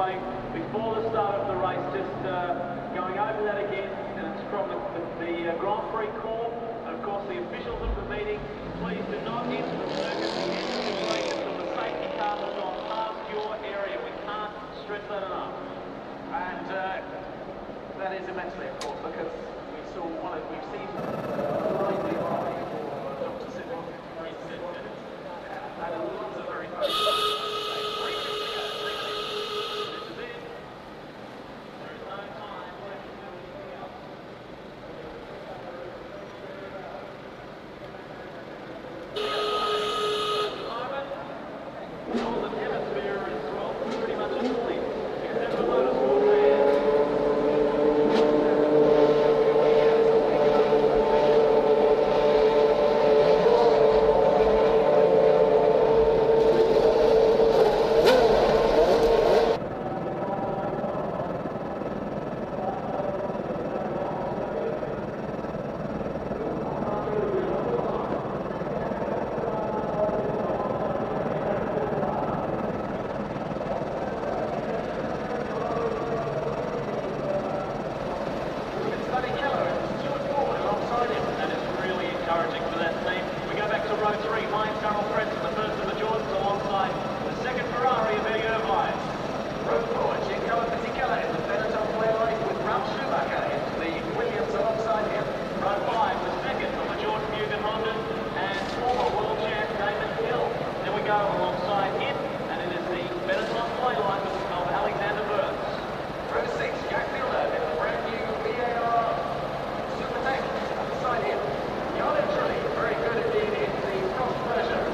way before the start of the race. Just going over that again, and it's from the Grand Prix Corps, and of course the officials of the meeting. Please do not enter the circuit at the end of the race until the safety car has gone past your area. We can't stress that enough. And that is immensely, of course, because we've seen lively ride for Dr. Sidwell. And lots of very close. Very good indeed in the cross pressure.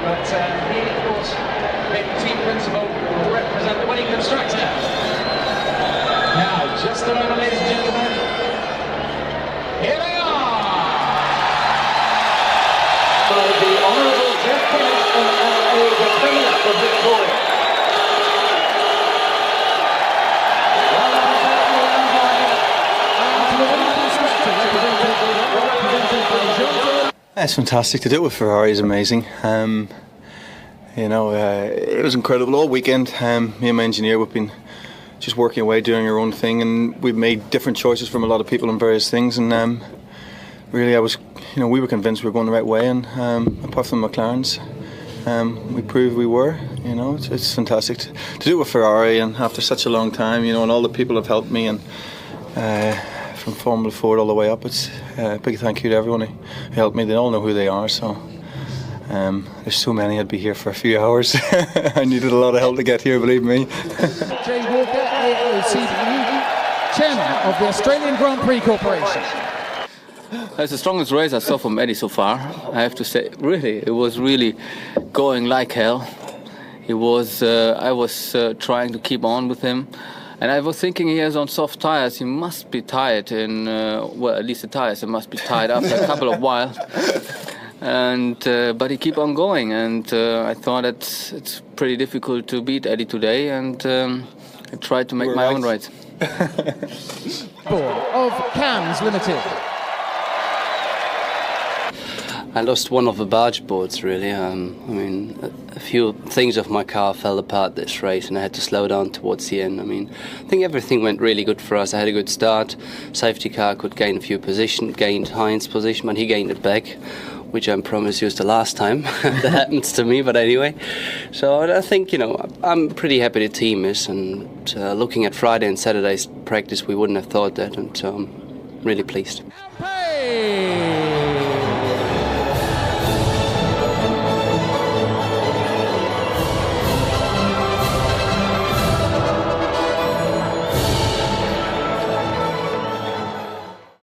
But he, of course, being team principal, will represent the winning constructor. Now, just a moment, ladies and gentlemen. Here they are! By the Honourable Jeff Pinnock and LA, the Premier of Victoria. It's fantastic. To do it with Ferrari is amazing. You know, it was incredible all weekend. Me and my engineer, we've been just working away, doing our own thing, and we've made different choices from a lot of people on various things. And really, we were convinced we were going the right way. And apart from McLaren's, we proved we were. You know, it's fantastic to do it with Ferrari, and after such a long time. You know, and all the people have helped me, and from Formula Ford all the way up. It's a big thank you to everyone who helped me. They all know who they are, so there's so many. I'd be here for a few hours. I needed a lot of help to get here, believe me. Jay Walker, AOCDE, Chairman of the Australian Grand Prix Corporation. It's the strongest race I saw from Eddie so far. I have to say, really, it was really going like hell. It was. I was trying to keep on with him. And I was thinking he has on soft tyres. He must be tired well, at least the tyres must be tied after a couple of while. And but he keep on going, and I thought it's pretty difficult to beat Eddie today, and I tried to make my own right. Of Cams Limited. I lost one of the barge boards, really. I mean, a few things of my car fell apart this race, and I had to slow down towards the end. I mean, I think everything went really good for us. I had a good start. Safety car could gain a few positions, gained Heinz's position, but he gained it back, which I promised you was the last time that happens to me, but anyway. So I think, you know, I'm pretty happy the team is, and looking at Friday and Saturday's practice, we wouldn't have thought that, and so I'm really pleased. Hey!